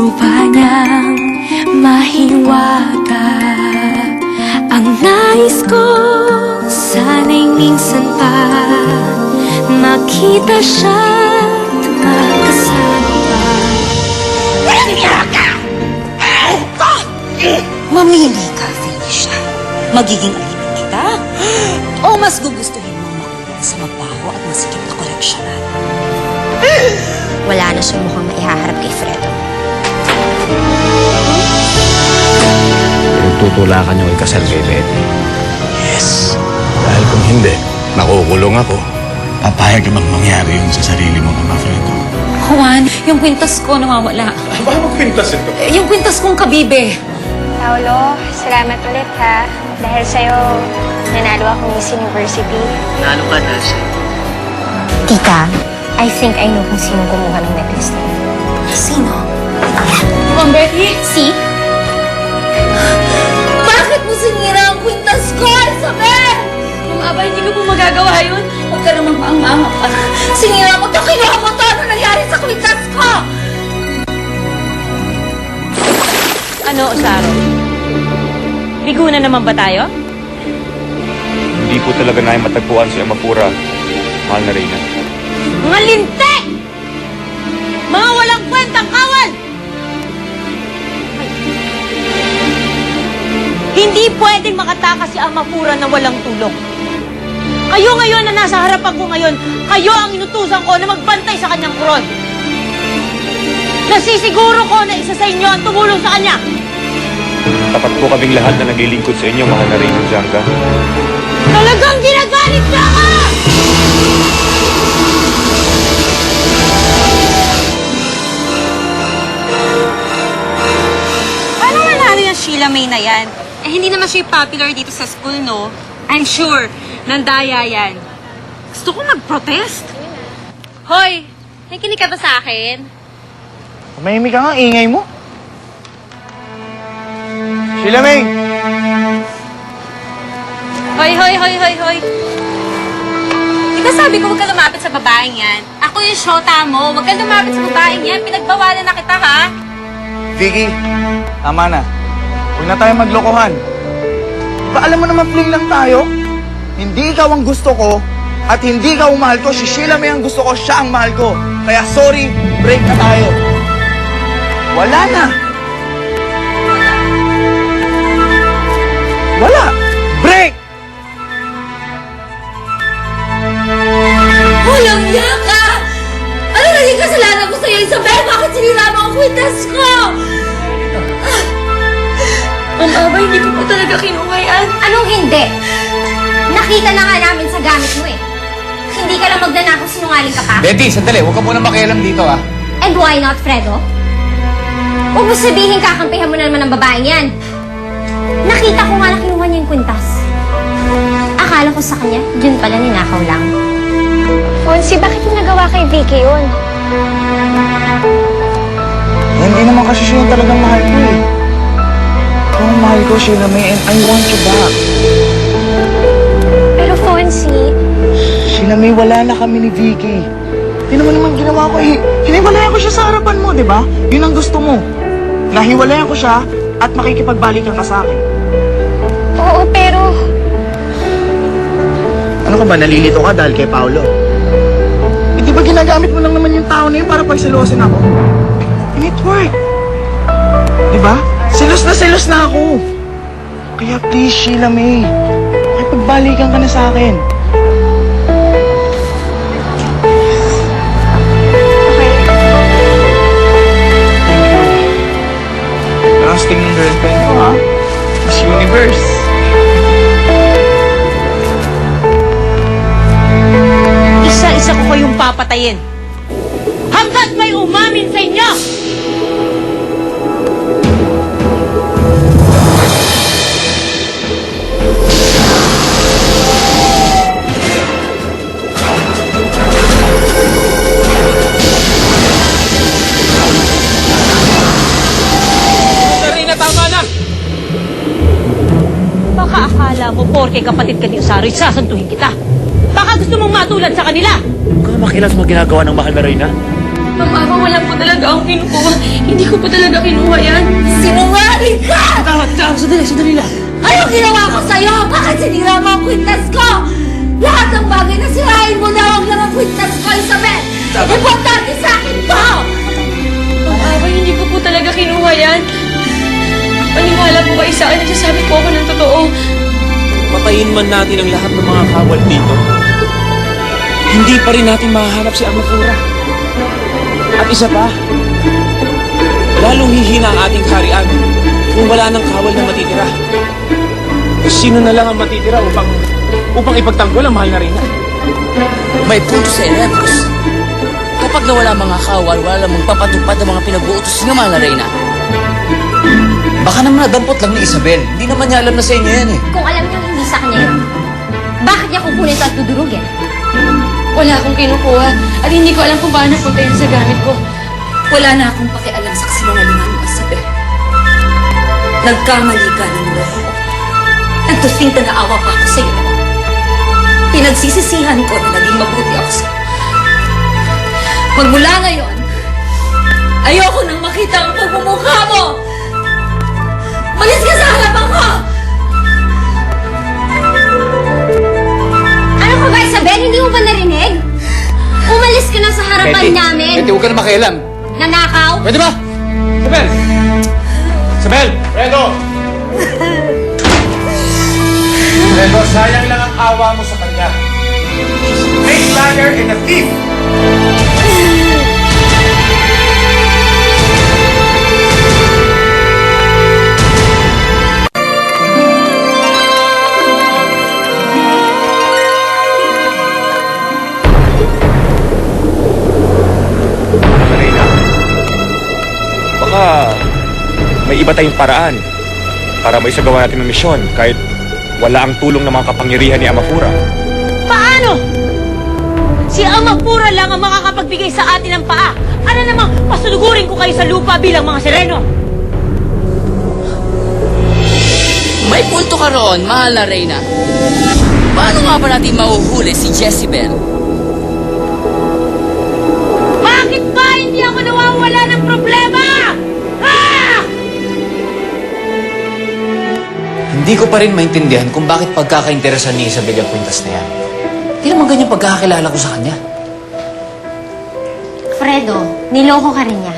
Gusto ba niyang mahiwaga? Ang nais ko sana'y minsan pa makita siya't magkasama. Walang niya ka! Mamili ka, Felicia. Magiging alipin kita? O mas gugustuhin mong makulong sa mabaho at masikip na koleksyonan? Wala na siya mukhang maihaharap kay Fredo. Tutulakan niyo ikasal kay Betty. Yes. Dahil kung hindi, nakukulong ako. Papayag ka bang mangyari yun sa sarili mong ama, Fredo? Juan, yung kwintas ko nawawala. Paano kwintas ito? Yung kwintas kong kabibe. Paolo, salamat ulit ha. Dahil sa'yo, nanalo ako Miss University. Nalo ka dahil sa'yo. Tita, I think I know kung sino kumuha ng necklace na yun. Sino? Ma'am Betty? Si? Bakit mo sinira ang kwintas ko, Isabel? Ma'am Aba, hindi ko po magagawa yun. Huwag ka namang maang-maang pa. Sinira mo ito, kinuha mo ito. Ano nangyari sa kwintas ko? Ano, Osaro? Bigo na naman ba tayo? Hindi po talaga namin matagpuan si Amapura, mahal na Reyna. Mga lintik! Mga walang kwentang kawal! Hindi pwedeng makatakas si Amapura na walang tulong. Kayo ngayon na nasa harapan ko ngayon, kayo ang inutusan ko na magbantay sa kanyang kuron. Nasisiguro ko na isa sa inyo ang tumulong sa kanya. Tapat po kaming lahat na naglilingkod sa inyo, mahal na Reyna Jangga. Talagang ginagalit ka ka! Paano manalo yung Sheila May na yan? Eh, hindi naman siya popular dito sa school, no? I'm sure, nandaya yan. Gusto ko mag-protest. Hoy, nakikinig ka ba sa akin? Tumahimik ka nga, ingay mo. Sheila May! Hoy, hoy, hoy, hoy, hoy. Di ba sabi ko huwag ka lumapit sa babaeng yan? Ako yung shota mo. Huwag ka lumapit sa babaeng yan. Pinagbawalan na kita, ha? Vicky, tama na. Huwag na tayo maglokohan. Diba alam mo naman fling lang tayo? Hindi ikaw ang gusto ko at hindi ikaw ang mahal ko. Si Sheila May ang gusto ko, siya ang mahal ko. Kaya sorry, break na tayo. Wala na. Wala. Break! Walang niya ka! Ano naging kasalanan ko sa'yo, Isabel? Bakit sinira mo ang kwintas ko? Ma'am Aba, hindi ko po talaga kinuha yan. Anong hindi? Nakita na nga namin sa gamit mo eh. Hindi ka lang magnanakaw, sinungaling ka pa. Betty, sandali, huwag ka muna makialam dito, ah. And why not, Fredo? Huwag mo sabihin kakampihan mo na naman ang babaeng yan. Nakita ko nga na kinuha niya yung kwintas. Akala ko sa kanya, yun pala ninakaw lang. Fonzie, bakit mo nagawa kay Vicky yun? Hindi naman kasi siya yung talagang mahal ko eh. Kung mahal ko, Sheila May, and I want you back. Pero Fonzie, Sheila May, wala na kami ni Vicky. Hindi naman ginawa ko eh. Hiniwalayan ko siya sa harapan mo, di ba? Yun ang gusto mo. Nahiwalayan ko siya at makikipagbalikan ka sa akin. oo pero... Ano ka ba, nalilito ka dahil kay Paolo? Eh, di ba ginagamit mo lang naman yung tao na yun para pagselosin ako? And it worked. Di ba? Selos na ako. Kaya please, Sheila May, makipagbalikan ka na sa akin. Lasting ng girlfriend ko, ha? Miss Universe. Isa-isa ko kayong papatayin. Hanggat may umamin sa inyo! Baka akala mo, porke kapatid ka ni Osaro, sasantuhin kita. Baka gusto mong matulad sa kanila. Huwag ka makilang sa mga ginagawa ng mahal na Reyna. Ma'am Aba, walang talaga ang kinukuha. Hindi ko po talaga kinuha yan. Sinungaling ka! Sandali lang. Anong ginawa ko sa'yo? Bakit sinira mo ang kwintas ko? Lahat ng bagay na sirain mo na huwag lang ang kwintas ko, Isabel! Importante sa akin to! Ma'am Abay, hindi ko po talaga kinuha yan. Paniwala po kayo sa akin, nagsasabi po ako ng totoo. Patayin man natin ang lahat ng mga kawal dito, hindi pa rin natin mahahanap si Amafura. At isa pa, lalong hihina ang ating kaharian kung wala ng kawal na matitira. Sino na lang ang matitira upang ipagtanggol ang mahal na Reyna? May punto sa Erebus. Kapag nawala mga kawal, wala lang magpapatupad ang mga pinag-uutos ng mahal na Reyna. Baka naman nadampot lang ni Isabel. Hindi naman niya alam na sa inyo yan eh. Kung alam niyo hindi sa kanya yun, bakit niya kukunin ito at dudurugin? Wala akong kinukuha at hindi ko alam kung paano napunta yun sa gamit ko. Wala na akong pakialam sa kasinungalingan mo, Isabel. Nagkamali ka ng loob ko. Nagtusinta na awa pa ako sa'yo. Pinagsisisihan ko na naging mabuti ako sa'yo. Magmula ngayon, ayoko nang makita ang pagmumukha mo! Malis ka sa harapan ko! Ano ka ba, Isabel? Hindi mo ba narinig? Umalis ka na sa harapan namin. Betty, huwag ka na makialam. Nanakaw? Pwede ba? Isabel! Isabel! Fredo! Fredo, sayang lang ang awa mo sa kanya. She's a great liar and a thief! Reyna, baka may iba tayong paraan para maisagawa natin ang misyon kahit wala ang tulong ng mga kapangyarihan ni Amafura. Paano? Si Amafura lang ang makakapagbigay sa atin ng paa. Ano namang pasunugurin ko kayo sa lupa bilang mga sireno? May punto ka roon, mahal na Reyna. Paano nga ba natin mahuhuli si Jezebel? Bakit ba hindi ako nawawala ng problema? Ah! Hindi ko pa rin maintindihan kung bakit pagkakainteresan ni Isabel ang kwintas na yan. Hindi naman ganyan pagkakakilala ko sa kanya. Fredo, niloko ka rin niya.